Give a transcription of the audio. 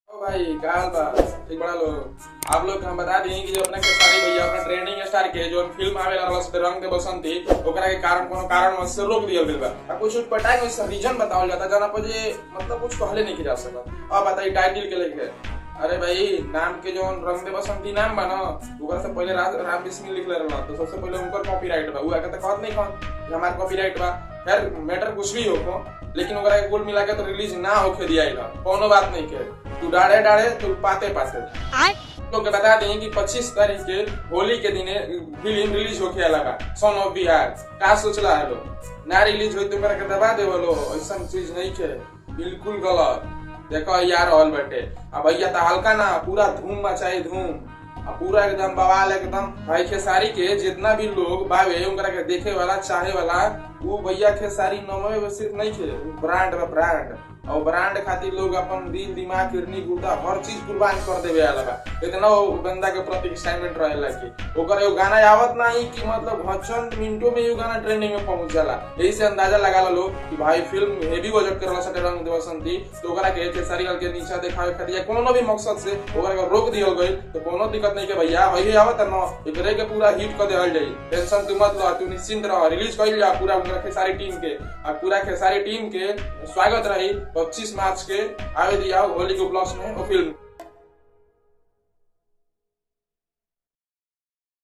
ओ भाई क्या हाल बा? ठीक बड़ा लोग आप लोग हम बता दिए कि जो अपने खेसारी भैया अपना ट्रेंडिंग स्टार के जो फिल्म आवेला रस रंग दे बसंती ओकरा के कारण कोनो कारण से रोक दिया गेल बा। अब कुछ पटाई में रीजन बतावल जाता जना पर जे मतलब कुछ कहले नहीं जा सकत। अब बताई टाइटल के लेके अरे भाई नाम के जो रंग दे बसंती नाम बा ना ओकरा से पहले राम बिस्मिल लिखले रहला तो सबसे पहले उनकर कॉपीराइट बा। उ आके त कहत नहीं कौन हमार कॉपीराइट बा। खैर मैटर कुछ भी हो लेकिन ओकरा कुल मिला के तो रिलीज ना होके दिया कोनो बात नहीं के तू डाड़े डाड़े तू पाते पाते तो बता दें कि 25 तारीख के होली के दिन फिल्म रिलीज होके लगा सन ऑफ बिहार का सोचला है लोग ना रिलीज होई तो के दबा दे बोलो ऐसा चीज नहीं के बिल्कुल गलत। देखो यार हॉल बैठे अब भैया तो हल्का ना पूरा धूम मचाई धूम पूरा एकदम बवाल एकदम भाई खेसारी के जितना भी लोग बावे उनकरा के देखे वाला चाहे वाला वो भैया खेसारी नमवे में सिर्फ नहीं थे ब्रांड बा ब्रांड और ब्रांड खातिर लोग अपन दिल दिमाग किडनी गुर्दा हर चीज कुर्बान कर देवे वाला इतना वो बंदा के प्रति एक्साइटमेंट रहेला कि ओकर एगो गाना आवत नहीं कि मतलब चंद मिनटों में ये गाना ट्रेंडिंग में पहुंच जाला। यही से अंदाजा लगा लो लोग कि भाई फिल्म हेवी बजट के रहला सके रंग दे बसंती तो ओकरा के खेसारी के नीचे दिखावे खातिर कोनो भी मकसद से ओकरा के रोक दियो गई तो कोनो दिक्कत नहीं के भैया वही आवत न एकरे के पूरा हिट कर देल जाई। टेंशन तू मत लो तू निश्चिंत रह रिलीज कइल जा पूरा ओकरा खेसारी टीम के और पूरा खेसारी टीम के स्वागत रही 25 मार्च के आवे दिया होली के उपलक्ष्य में वो फिल्म।